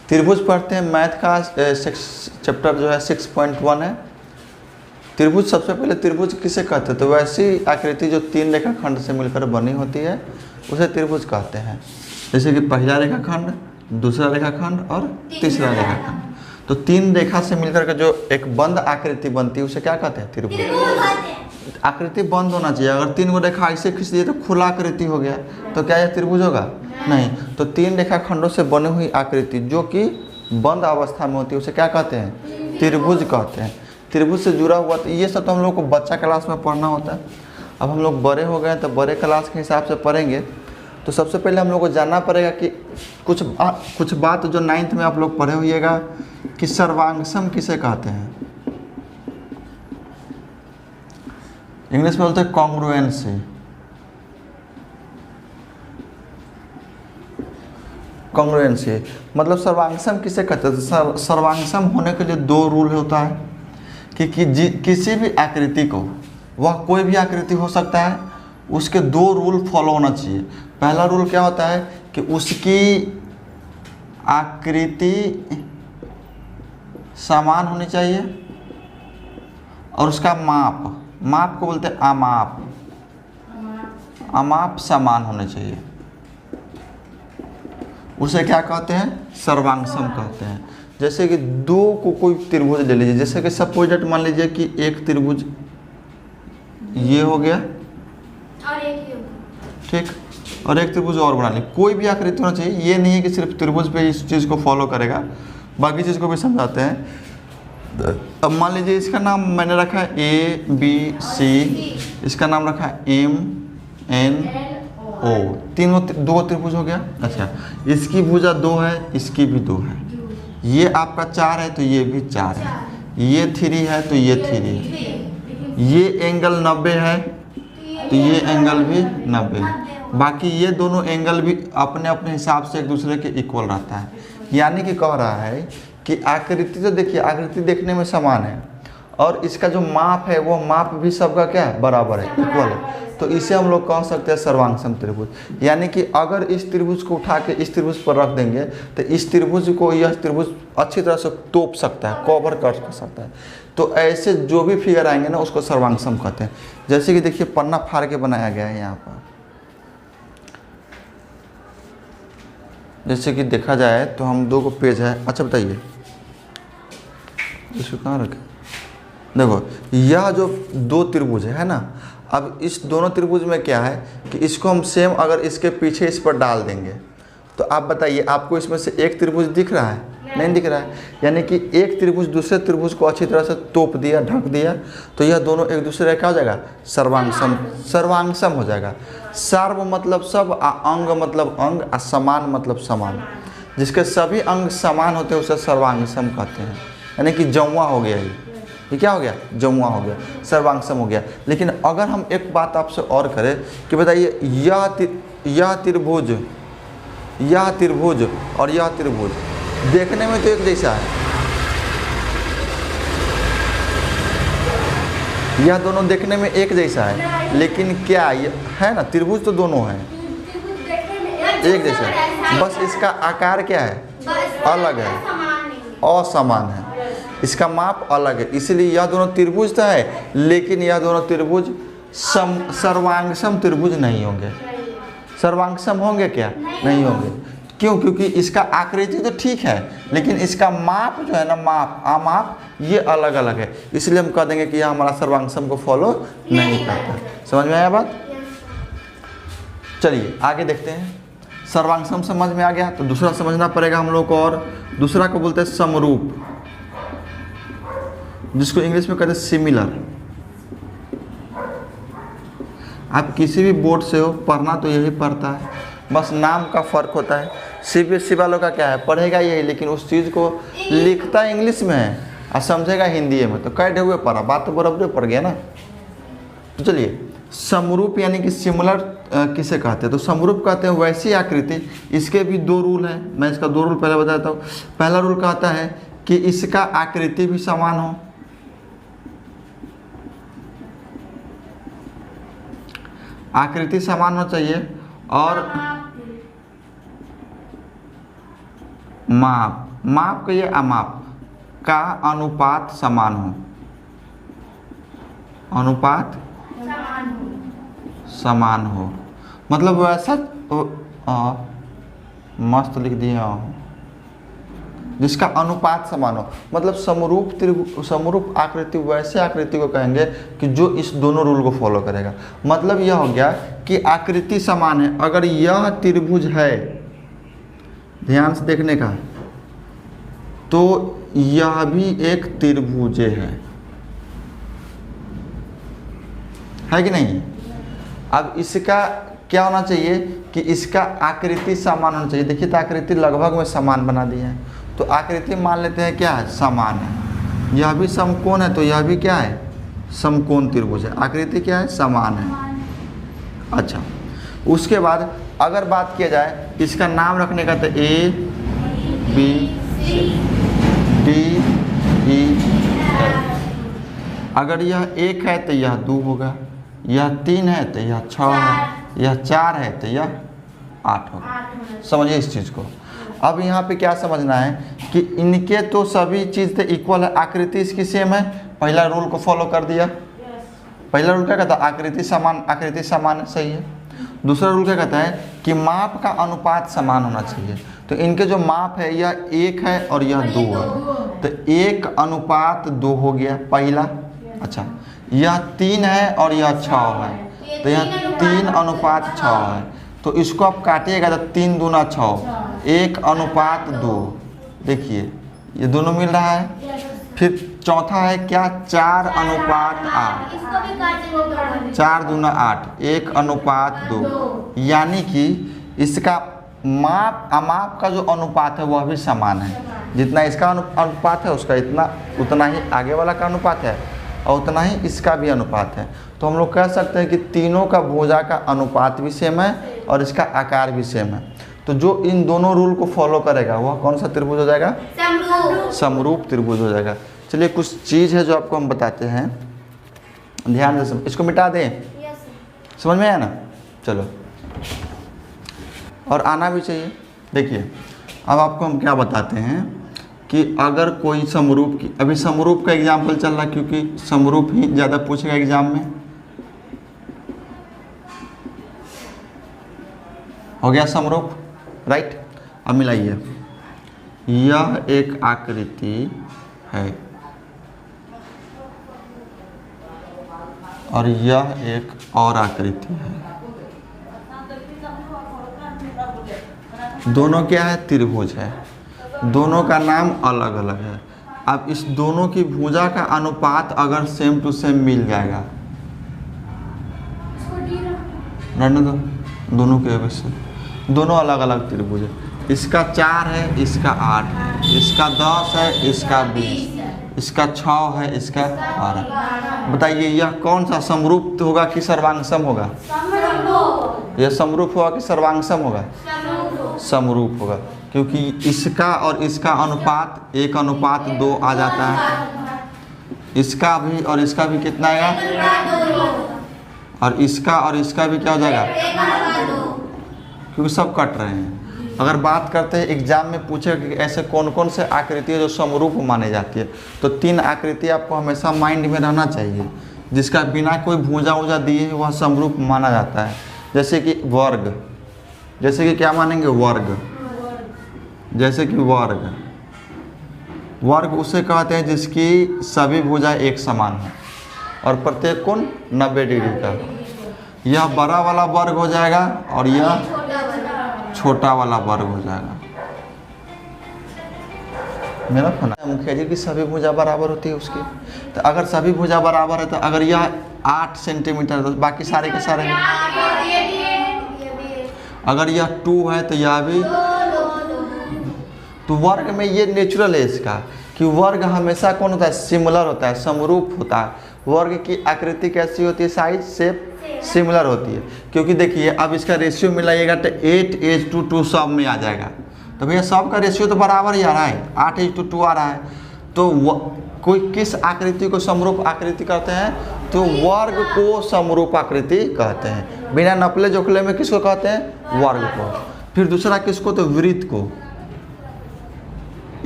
त्रिभुज पढ़ते हैं, मैथ का चैप्टर जो है 6.1 है। त्रिभुज, सबसे पहले त्रिभुज किसे कहते हैं? तो वैसी आकृति जो 3 रेखाखंड से मिलकर बनी होती है उसे त्रिभुज कहते हैं। जैसे कि पहला रेखाखंड, दूसरा रेखाखंड और तीसरा रेखाखंड। तो 3 रेखा से मिलकर के जो एक बंद आकृति बनती है उसे क्या कहते हैं? त्रिभुज। आकृति बंद होना चाहिए। अगर 3 गो रेखा ऐसे खींच दिए तो खुला आकृति हो गया, तो क्या यह त्रिभुज होगा? नहीं। तो 3 रेखाखंडों से बनी हुई आकृति जो कि बंद अवस्था में होती है उसे क्या कहते हैं? त्रिभुज कहते हैं। त्रिभुज से जुड़ा हुआ, तो ये सब तो हम लोग को बच्चा क्लास में पढ़ना होता है। अब हम लोग बड़े हो गए तो बड़े क्लास के हिसाब से पढ़ेंगे। तो सबसे पहले हम लोग को जानना पड़ेगा कि कुछ बात जो 9th में आप लोग पढ़े होइएगा कि सर्वांगसम किसे कहते हैं। इंग्लिश में बोलते हैं कॉन्ग्रुएंसी। कॉन्ग्रुएंसी मतलब सर्वांगसम किसे कहते हैं? सर्वांगसम होने के लिए 2 रूल होता है कि किसी भी आकृति को, वह कोई भी आकृति हो सकता है, उसके 2 रूल फॉलो होना चाहिए। पहला रूल क्या होता है कि उसकी आकृति समान होनी चाहिए और उसका माप को बोलते हैं अमाप। अमाप समान होने चाहिए, उसे क्या कहते हैं? सर्वांगसम कहते हैं। जैसे कि 2 को कोई त्रिभुज ले लीजिए, जैसे कि सपोजिट मान लीजिए कि एक त्रिभुज ये हो गया और एक ये, ठीक, और एक त्रिभुज और बना ली। कोई भी आकृति होना चाहिए, ये नहीं है कि सिर्फ त्रिभुज पे इस चीज़ को फॉलो करेगा, बाकी चीज़ को भी समझाते हैं। अब मान लीजिए इसका नाम मैंने रखा है ABC, इसका नाम रखा है MNO। 2 त्रिभुज हो गया। अच्छा, इसकी भुजा 2 है, इसकी भी 2 है। ये आपका 4 है तो ये भी 4 है। ये 3 है तो ये 3 है। ये एंगल 90 है तो ये एंगल भी 90 है। बाकी ये दोनों एंगल भी अपने अपने हिसाब से एक दूसरे के इक्वल रहता है। यानी कि कह रहा है कि आकृति, तो देखिए आकृति देखने में समान है और इसका जो माप है वो माप भी सबका क्या है? बराबर है, इक्वल है। तो इसे हम लोग कह सकते हैं सर्वांगसम त्रिभुज। यानी कि अगर इस त्रिभुज को उठा के इस त्रिभुज पर रख देंगे तो इस त्रिभुज को यह त्रिभुज अच्छी तरह से तोप सकता है, कवर कर सकता है। तो ऐसे जो भी फिगर आएंगे ना उसको सर्वांगसम कहते हैं। जैसे कि देखिए पन्ना फाड़ के बनाया गया है यहाँ पर। जैसे कि देखा जाए तो हम 2 को पेज है। अच्छा बताइए इसको कहाँ रखें? देखो यह जो 2 त्रिभुज है ना, अब इस दोनों त्रिभुज में क्या है कि इसको हम सेम अगर इसके पीछे इस पर डाल देंगे तो आप बताइए आपको इसमें से एक त्रिभुज दिख रहा है? नहीं दिख रहा है। यानी कि एक त्रिभुज दूसरे त्रिभुज को अच्छी तरह से तोप दिया, ढक दिया, तो यह दोनों एक दूसरे का क्या हो जाएगा? सर्वांगसम हो जाएगा। सर्व मतलब सब, अंग मतलब अंग, और समान मतलब समान। जिसके सभी अंग समान होते हैं उसे सर्वांगसम कहते हैं। यानी कि जमुआ हो गया ये क्या हो गया? जमुआ हो गया, सर्वांगसम हो गया। लेकिन अगर हम एक बात आपसे और करें कि बताइए यह त्रिभुज और यह त्रिभुज देखने में तो एक जैसा है, यह दोनों देखने में एक जैसा है, लेकिन क्या ये है ना? त्रिभुज तो दोनों हैं एक जैसा है, बस इसका आकार क्या है? अलग है, असमान है। इसका माप अलग है, इसलिए यह दोनों त्रिभुज तो है लेकिन यह दोनों त्रिभुज सर्वांगसम त्रिभुज नहीं होंगे। सर्वांगसम होंगे क्या? नहीं होंगे। क्यों? क्योंकि इसका आकृति तो ठीक है लेकिन इसका माप जो है ना, माप ये अलग अलग है, इसलिए हम कह देंगे कि यह हमारा सर्वांगसम को फॉलो नहीं करता। समझ में आया बात? चलिए आगे देखते हैं। सर्वांगसम समझ में आ गया तो दूसरा समझना पड़ेगा हम लोग को, और दूसरा को बोलते हैं समरूप, जिसको इंग्लिश में कहते हैं सिमिलर। आप किसी भी बोर्ड से हो, पढ़ना तो यही पढ़ता है, बस नाम का फ़र्क होता है। CBSE वालों का क्या है? पढ़ेगा यही लेकिन उस चीज़ को लिखता इंग्लिश में है और समझेगा हिंदी में, तो कैसे हुए पढ़ा, बात तो बराबर पड़ गया ना। तो चलिए समरूप यानी कि सिमिलर किसे कहते हैं? तो समरूप कहते हैं वैसी आकृति, इसके भी 2 रूल हैं। मैं इसका 2 रूल पहले बताता हूँ। पहला रूल कहता है कि इसका आकृति भी समान हो, आकृति समान होना चाहिए, और माप, माप का ये अमाप का अनुपात समान हो, अनुपात समान हो, मतलब वैसा मस्त लिख दिया हूँ, जिसका अनुपात समान हो, मतलब समरूप आकृति वैसे आकृति को कहेंगे कि जो इस दोनों रूल को फॉलो करेगा। मतलब यह हो गया कि आकृति समान है। अगर यह त्रिभुज है, ध्यान से देखने का, तो यह भी एक त्रिभुज है कि नहीं। अब इसका क्या होना चाहिए कि इसका आकृति समान होना चाहिए। देखिए तो आकृति लगभग में समान बना दी है, तो आकृति मान लेते हैं क्या है, समान है। यह भी समकोण है तो यह भी क्या है, समकोण त्रिभुज है। आकृति क्या है, समान है। अच्छा, उसके बाद अगर बात किया जाए इसका नाम रखने का, तो A B D E F. अगर यह 1 है तो यह 2 होगा, यह 3 है तो यह 6 है, यह 4 है तो यह 8 होगा। समझिए इस चीज़ को। अब यहाँ पे क्या समझना है कि इनके तो सभी चीज़ तो इक्वल है, आकृति इसकी सेम है। पहला रूल को फॉलो कर दिया। पहला रूल क्या कहता है, आकृति समान सही है। दूसरा रूल क्या कहता है कि माप का अनुपात समान होना चाहिए। तो इनके जो माप है यह 1 है और यह 2 है, तो 1:2 हो गया पहला। अच्छा, यह 3 है और यह 6 है, तो यह 3:6 है। तो इसको आप काटिएगा तो 3 दूना 6, 1:2। देखिए ये दोनों मिल रहा है। फिर चौथा है क्या, 4:8, 4 दूना 8, 1:2। यानी कि इसका माप अमाप का जो अनुपात है वह भी समान है। जितना इसका अनुपात है उसका उतना ही आगे वाला का अनुपात है, और उतना ही इसका भी अनुपात है। तो हम लोग कह सकते हैं कि तीनों का भुजा का अनुपात भी सेम है और इसका आकार भी सेम है। तो जो इन दोनों रूल को फॉलो करेगा वह कौन सा त्रिभुज हो जाएगा, समरूप त्रिभुज हो जाएगा। चलिए कुछ चीज़ है जो आपको हम बताते हैं, ध्यान से। इसको मिटा दें, समझ में आया ना। चलो, और आना भी चाहिए। देखिए अब आपको हम क्या बताते हैं कि अगर कोई समरूप की, अभी समरूप का एग्जाम्पल चल रहा है क्योंकि समरूप ही ज़्यादा पूछेगा एग्जाम में। हो गया समरूप, राइट। अब मिलाइए, यह एक आकृति है और यह एक और आकृति है। दोनों क्या है, त्रिभुज है। दोनों का नाम अलग अलग है। अब इस दोनों की भुजा का अनुपात अगर सेम टू सेम मिल जाएगा, रहने दो, दोनों के वजह से दोनों अलग अलग त्रिभुज है। इसका 4 है, इसका 8 है, इसका 10 है, इसका 20, इसका 6 है, इसका 12। बताइए यह कौन सा समरूप होगा कि सर्वांगसम होगा? यह समरूप होगा कि सर्वांगसम होगा? समरूप होगा, क्योंकि इसका और इसका अनुपात 1:2 आ जाता है। इसका भी और इसका भी कितना आएगा, और इसका भी क्या हो जाएगा, क्योंकि सब कट रहे हैं। अगर बात करते हैं एग्जाम में पूछे कि ऐसे कौन कौन से आकृति है जो समरूप माने जाती है, तो 3 आकृति आपको हमेशा माइंड में रहना चाहिए, जिसका बिना कोई भुजा वुजा दिए वह समरूप माना जाता है। जैसे कि वर्ग, जैसे कि क्या मानेंगे, वर्ग। जैसे कि वर्ग, वर्ग उसे कहते हैं जिसकी सभी भुजा एक समान है और प्रत्येक कोण 90 डिग्री का। यह बड़ा वाला वर्ग हो जाएगा और यह छोटा वाला वर्ग हो जाएगा। मेरा फोन मुखिया जी की सभी भुजा बराबर होती है उसकी। तो अगर सभी भुजा बराबर है तो अगर यह 8 सेंटीमीटर तो बाकी सारे के सारे हैं। अगर यह 2 है तो यह भी। तो वर्ग में ये नेचुरल है इसका कि वर्ग हमेशा कौन होता है, सिमिलर होता है, समरूप होता है। वर्ग की आकृति कैसी होती है, साइज शेप सिमिलर होती है। क्योंकि देखिए अब इसका रेशियो मिलाइएगा तो 8:2 सब में आ जाएगा। तो भैया सब का रेशियो तो बराबर ही आ रहा है, 8:2 आ रहा है। तो कोई किस आकृति को समरूप आकृति कहते हैं, तो वर्ग को समरूप आकृति कहते हैं। बिना नपले जोखले में किसको कहते हैं, वर्ग को। फिर दूसरा किसको, तो वृत्त को।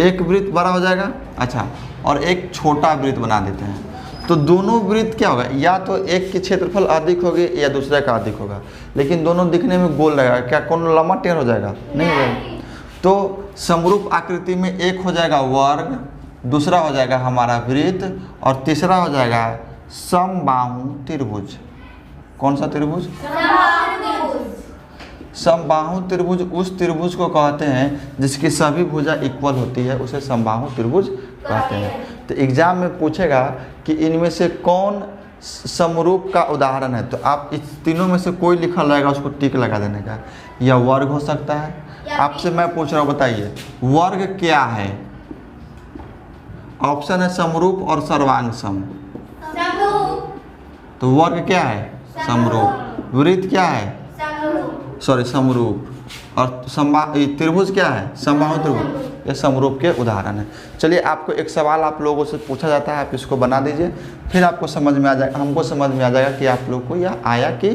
एक वृत्त बड़ा हो जाएगा, अच्छा, और एक छोटा वृत्त बना देते हैं। तो दोनों वृत्त क्या होगा, या तो एक की क्षेत्रफल अधिक होगी या दूसरे का अधिक होगा, लेकिन दोनों दिखने में गोल लगेगा। क्या कौन लंबा टेढ़ हो जाएगा? नहीं हो जाएगा। तो समरूप आकृति में एक हो जाएगा वर्ग, दूसरा हो जाएगा हमारा वृत्त, और तीसरा हो जाएगा समबाहु त्रिभुज। कौन सा त्रिभुज? समबाहु त्रिभुज उस त्रिभुज को कहते हैं जिसकी सभी भुजा इक्वल होती है, उसे समबाहु त्रिभुज कहते हैं। तो एग्जाम में पूछेगा कि इनमें से कौन समरूप का उदाहरण है, तो आप इस तीनों में से कोई लिखा रहेगा उसको टिक लगा देने का। या वर्ग हो सकता है। आपसे मैं पूछ रहा हूँ, बताइए वर्ग क्या है? ऑप्शन है समरूप और सर्वांग सम। तो वर्ग क्या है? समरूप। वृत्त क्या है? सॉरी समरूप। और त्रिभुज क्या है? समबाहु त्रिभुज। ये समरूप के उदाहरण है। चलिए आपको एक सवाल आप लोगों से पूछा जाता है, आप इसको बना दीजिए, फिर आपको समझ में आ जाएगा, हमको समझ में आ जाएगा कि आप लोग को यह आया कि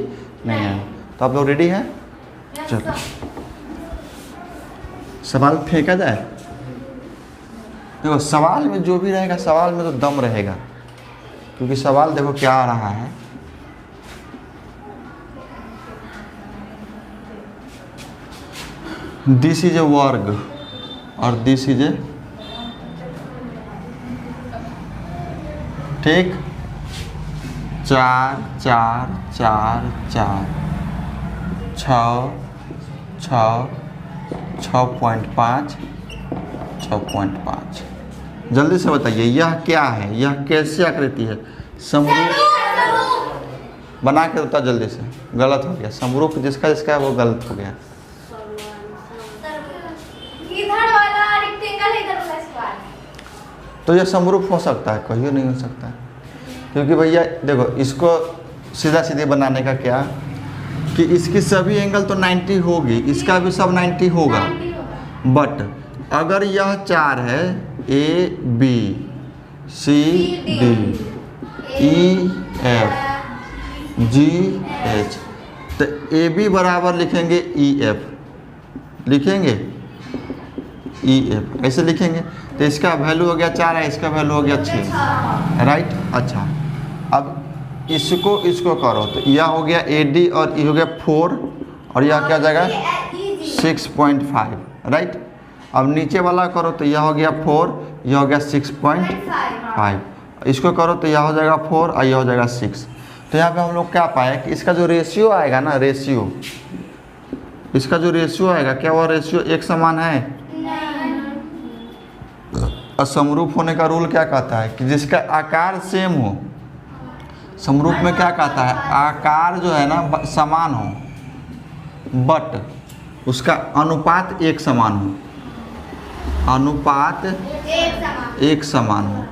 नहीं आया। तो आप लोग रेडी हैं? चलो सवाल फेंका जाए। देखो सवाल में जो भी रहेगा, सवाल में तो दम रहेगा, क्योंकि सवाल देखो क्या आ रहा है। दिस इज ए वर्ग और दिस इज ए, ठीक, 4 4 4 4 6 6 6.5 6.5। जल्दी से बताइए यह क्या है? यह कैसी आकृति है? समरूप। बना के बता जल्दी से। गलत हो गया, समरूप जिसका जिसका है वो गलत हो गया। तो यह समरूप हो सकता है? कहियो नहीं हो सकता है, क्योंकि भैया देखो इसको सीधा सीधे बनाने का क्या कि इसकी सभी एंगल तो 90 होगी, इसका भी सब 90 होगा। बट अगर यह 4 है, A B C D E F G H, तो ए बी बराबर लिखेंगे ई एफ, लिखेंगे ई एफ, ऐसे लिखेंगे। तो इसका वैल्यू हो गया 4 है, इसका वैल्यू हो गया 6, राइट। अच्छा अब इसको करो, तो यह हो गया ए डी और ये हो गया 4 और यह क्या हो जाएगा 6.5, राइट। अब नीचे वाला करो तो यह हो गया 4, यह हो गया 6.5, इसको करो तो यह हो जाएगा 4 और यह हो जाएगा 6। तो यहाँ पे हम लोग क्या पाए कि इसका जो रेशियो आएगा ना, रेशियो, इसका जो रेशियो आएगा, क्या वो रेशियो एक समान है? असमरूप होने का रूल क्या कहता है कि जिसका आकार सेम हो। समरूप में क्या कहता है? आकार जो है ना समान हो, बट उसका अनुपात एक समान हो, अनुपात एक समान हो।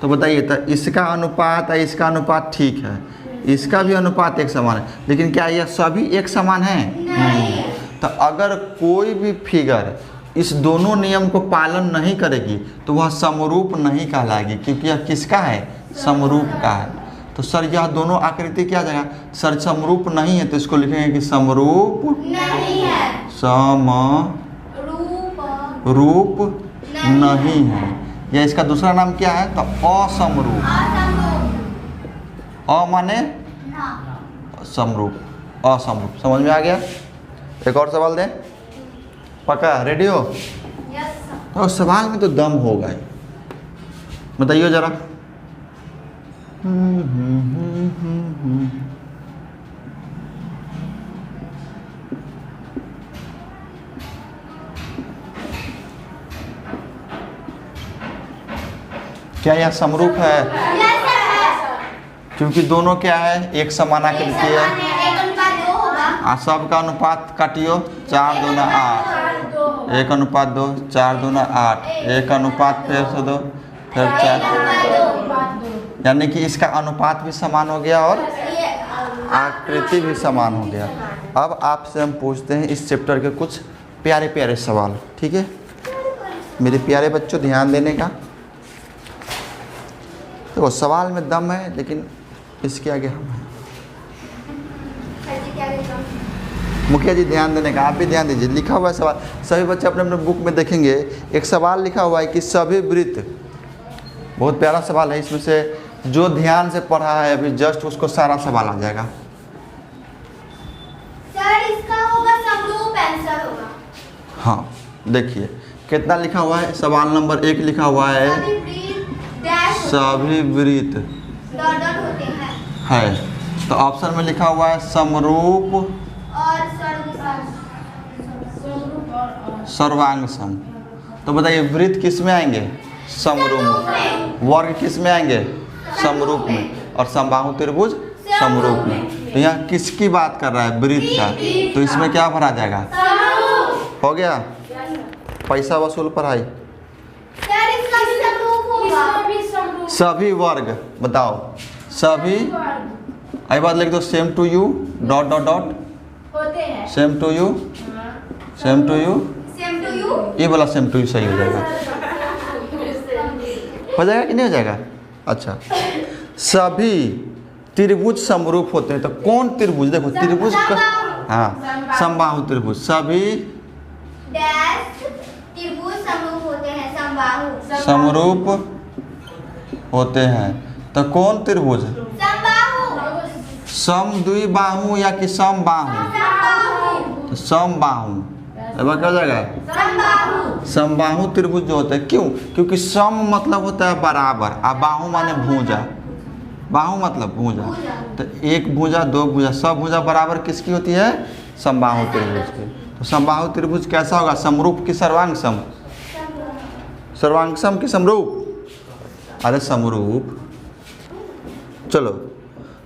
तो बताइए, तो इसका अनुपात और इसका अनुपात ठीक है, इसका भी अनुपात एक समान है, लेकिन क्या यह सभी एक समान है? नहीं। तो अगर कोई भी फिगर इस दोनों नियम को पालन नहीं करेगी तो वह समरूप नहीं कहलाएगी, क्योंकि यह किसका है? समरूप का है। तो सर यह दोनों आकृति क्या जाएगा? सर समरूप नहीं है, तो इसको लिखेंगे कि समरूप नहीं है, समरूप नहीं है। या इसका दूसरा नाम क्या है? तो असमरूप। अ माने समरूप, असमरूप। समझ में आ गया? एक और सवाल दें? पक्का रेडी हो? और सवाल में तो दम होगा ही। बताइए जरा। क्या यह समरूप है? क्योंकि दोनों क्या है? एक समान आकृति है। सबका अनुपात काटियो, 4 दूना 8, 1 अनुपात 2, 4 दूना 8, 1 अनुपात फिर से 2, फिर 4, यानी कि इसका अनुपात भी समान हो गया और आकृति भी समान हो गया। अब आपसे हम पूछते हैं इस चैप्टर के कुछ प्यारे प्यारे सवाल, ठीक है मेरे प्यारे बच्चों, ध्यान देने का। देखो सवाल में दम है, लेकिन इसके आगे हम हैं। मुखिया जी ध्यान देने का, आप भी ध्यान दीजिए। लिखा हुआ है सवाल, सभी बच्चे अपने अपने बुक में देखेंगे। एक सवाल लिखा हुआ है कि सभी वृत्त, बहुत प्यारा सवाल है, इसमें से जो ध्यान से पढ़ा है अभी जस्ट उसको सारा सवाल आ जाएगा। सर इसका होगा समरूप आंसर होगा। हाँ देखिए कितना लिखा हुआ है, सवाल नंबर 1 लिखा हुआ है सभी वृत्त डैश सभी वृत्त डॉट डॉट होते हैं है, तो ऑप्शन में लिखा हुआ है समरूप और सर्वांग सम। तो बताइए वृत्त किस में आएंगे? समरूप में। वर्ग किस में आएंगे? समरूप में। और समबाहु त्रिभुज समरूप में। तो यहाँ किसकी बात कर रहा है? वृत्त का। तो इसमें क्या भरा जाएगा? हो गया, पैसा वसूल पढ़ाई। सर इसका भी समरूप होगा। सभी वर्ग बताओ, सभी आई बात लिख दो, same to you dot dot dot होते हैं। Same to you, same to you, same to you. ये वाला सेम टू यू सही हो जाएगा। हो जाएगा कि नहीं हो जाएगा? अच्छा, सभी त्रिभुज समरूप होते हैं। तो कौन त्रिभुज? देखो त्रिभुज का, हाँ समबाहु त्रिभुज। सभी डैश त्रिभुज समरूप होते हैं। समबाहु समरूप होते हैं। तो कौन त्रिभुज? समबाहु। सम द्विबाहु या कि समबाहु? समबाहु। तो समबाहु, अब क्या हो जाएगा? समबाहु। समबाहु त्रिभुज जो होता है, क्यों? क्योंकि सम मतलब होता है बराबर, और बाहु माने भुजा। बाहु मतलब भुजा। तो एक भुजा, दो भुजा, सब भुजा बराबर किसकी होती है? समबाहु त्रिभुज की। तो समबाहु त्रिभुज कैसा होगा? समरूप की सर्वांग सम? सर्वांग सम की समरूप? अरे समरूप। चलो,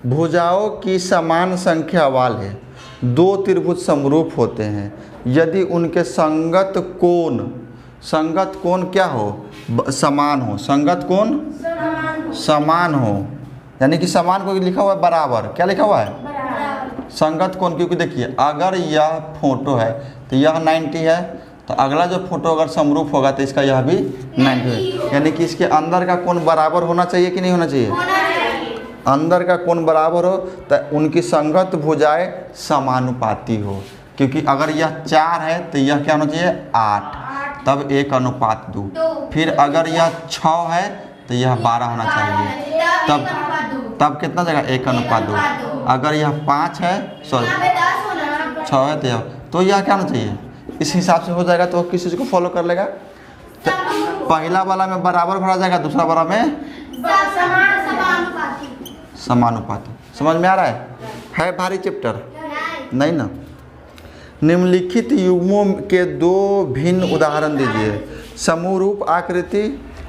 भुजाओं की समान संख्या वाले दो त्रिभुज समरूप होते हैं यदि उनके संगत कोण क्या हो? समान हो। संगत कोण समान हो, यानी कि समान को लिखा हुआ है बराबर। क्या लिखा हुआ है? संगत कोण। क्योंकि देखिए अगर यह फोटो है तो यह 90 है, तो अगला जो फोटो अगर समरूप होगा तो इसका यह भी 90 है। यानी कि इसके अंदर का कोण बराबर होना चाहिए कि नहीं होना चाहिए? अंदर का कोण बराबर हो तो उनकी संगत भुजाएं समानुपाती हो। क्योंकि अगर यह 4 है तो यह क्या होना चाहिए? 8, तब 1:2। फिर अगर यह 6 है तो यह 12 होना चाहिए, तब कितना जाएगा? 1:2। अगर यह 5 है, सॉरी 6 है तो यह क्या होना चाहिए? इस हिसाब से हो जाएगा। तो किसी चीज़ को फॉलो कर लेगा। तो पहला वाला में बराबर भरा जाएगा, दूसरा वाला में समानुपाती। समझ में आ रहा है भारी चैप्टर? नहीं ना। निम्नलिखित युग्मों के दो भिन्न उदाहरण दीजिए। समरूप आकृति,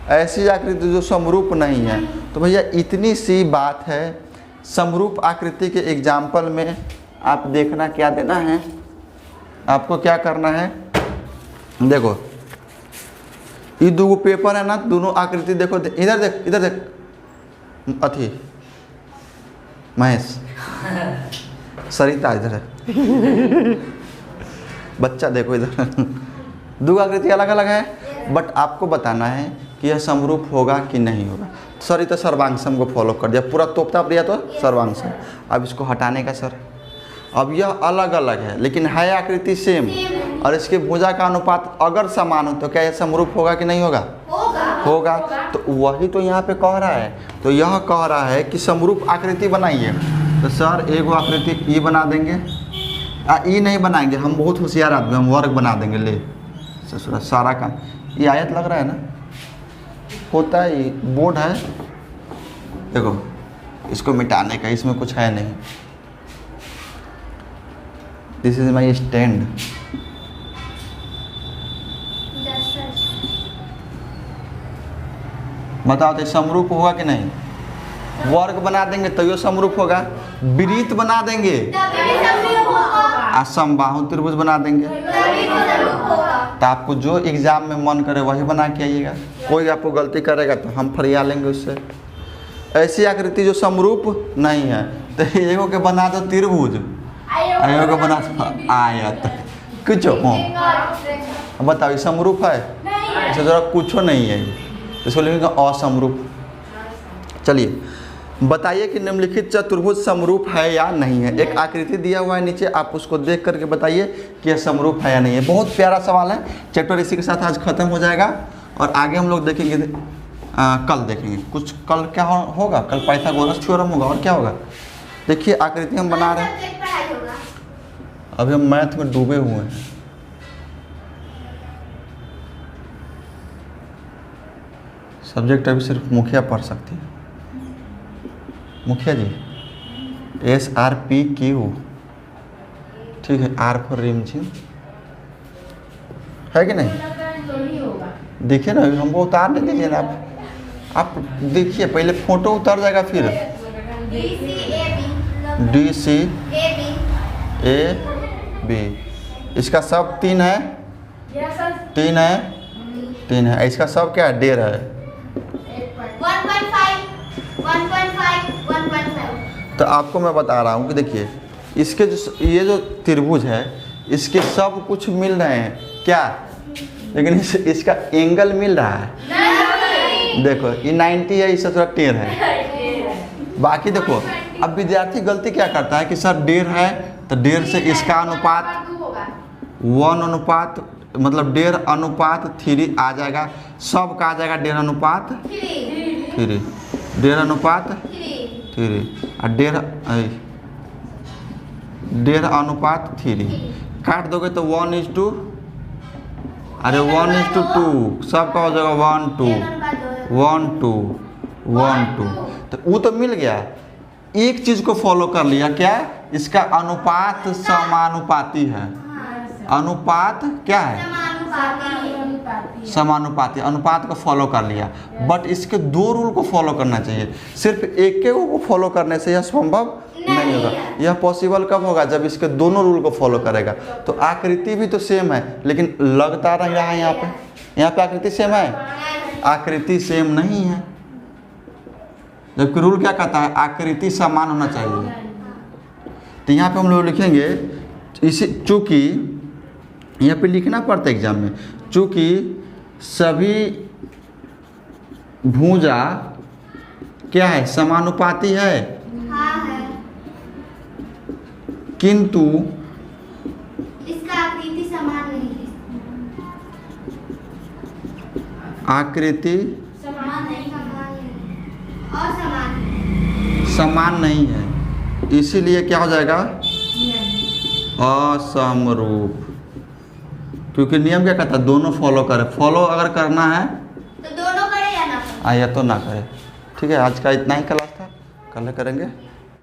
ऐसी आकृति जो समरूप नहीं है। तो भैया इतनी सी बात है। समरूप आकृति के एग्जाम्पल में आप देखना क्या देना है, आपको क्या करना है? देखो ये दो पेपर है ना, दोनों आकृति देखो, इधर देख, इधर देख, अथी महेश, सरिता इधर है, बच्चा देखो इधर। दो आकृति अलग अलग है, बट आपको बताना है कि यह समरूप होगा कि नहीं होगा। सरिता सर्वांगसम को फॉलो कर दिया, पूरा तोपता दिया तो सर्वांगसम। अब इसको हटाने का सर, अब यह अलग अलग है लेकिन है आकृति सेम, और इसके भुजा का अनुपात अगर समान हो तो क्या यह समरूप होगा कि नहीं होगा? होगा। तो वही तो यहाँ पे कह रहा है। तो यह कह रहा है कि समरूप आकृति बनाइए। तो सर एगो आकृति ई बना देंगे, ई नहीं बनाएंगे, हम बहुत होशियार आदमी, हम वर्ग बना देंगे। ले ससुरा सारा काम, ये आयत लग रहा है ना, होता है, ये बोर्ड है, देखो इसको मिटाने का, इसमें कुछ है नहीं। This is my stand. बताओ तो समरूप होगा कि नहीं? वर्ग बना देंगे तो ये समरूप होगा। वृत्त बना देंगे, समबाहु त्रिभुज बना देंगे। तो आपको जो एग्जाम में मन करे वही बना के आइएगा। कोई आपको गलती करेगा तो हम फरिया लेंगे उससे। ऐसी आकृति जो समरूप नहीं है तो एगो के बना दो त्रिभुज, एगो के बना दो आयत, कुछ हो। बताओ ये समरूप है? अच्छा जरा कुछ नहीं है, इसको लिखेंगे असमरूप। चलिए बताइए कि निम्नलिखित चतुर्भुज समरूप है या नहीं है। एक आकृति दिया हुआ है नीचे, आप उसको देख करके बताइए कि यह समरूप है या नहीं है। बहुत प्यारा सवाल है। चैप्टर इसी के साथ आज खत्म हो जाएगा और आगे हम लोग देखेंगे कल देखेंगे कुछ। कल क्या होगा? कल पाइथागोरस थ्योरम होगा। और क्या होगा? देखिए आकृति हम बना रहे हैं। सब्जेक्ट पढ़ाई होगा। अभी हम मैथ में डूबे हुए हैं। सब्जेक्ट अभी सिर्फ मुखिया पढ़ सकती है। मुखिया जी SRPQ, ठीक है। R फॉर रिमझिम है कि नहीं? देखिए ना, हमको उतारने दीजिए ना। आप देखिए, पहले फोटो उतर जाएगा फिर DCAB। इसका सब 3 है, 3 है, 3 है। इसका सब क्या है? डेढ़ है। 1.5 तो आपको मैं बता रहा हूँ कि देखिए इसके ये जो त्रिभुज है इसके सब कुछ मिल रहे हैं क्या, लेकिन इसका एंगल मिल रहा है। देखो ये 90 है, इससे थोड़ा 10 है। बाकी देखो, अब विद्यार्थी गलती क्या करता है कि सर 1.5 है तो 1.5 से इसका अनुपात 1 अनुपात मतलब 1.5 अनुपात 3 आ जाएगा। सब का आ जाएगा 1.5 अनुपात 3, 1.5 अनुपात 3 और 1.5 अनुपात 3 काट दोगे तो 1:2। अरे 1:2 सबका हो जाएगा 1 2 1 2 1 2। तो वो तो मिल गया। एक चीज को फॉलो कर लिया, क्या? इसका अनुपात समानुपाती है। अनुपात क्या है? समानुपाती। अनुपात को फॉलो कर लिया, बट इसके 2 रूल को फॉलो करना चाहिए। सिर्फ एक के को फॉलो करने से यह संभव नहीं होगा। यह पॉसिबल कब होगा? जब इसके दोनों रूल को फॉलो करेगा। तो आकृति भी तो सेम है, लेकिन लगता नहीं रहा है। यहाँ पे आकृति सेम है, आकृति सेम नहीं है। जबकि रूल क्या कहता है? आकृति समान होना चाहिए। तो यहाँ पे हम लोग लिखेंगे इसी, चूंकि यहाँ पे लिखना पड़ता है एग्जाम में, चूंकि सभी भुजा क्या है? समानुपाती है, किंतु इसका आकृति समान नहीं है। आकृति समान नहीं है, इसीलिए क्या हो जाएगा? असमरूप। क्योंकि नियम क्या कहता है? दोनों फॉलो करें। फॉलो अगर करना है तो दोनों करे या ना करे? या तो ना करे। ठीक है, आज का इतना ही क्लास था, कल करेंगे।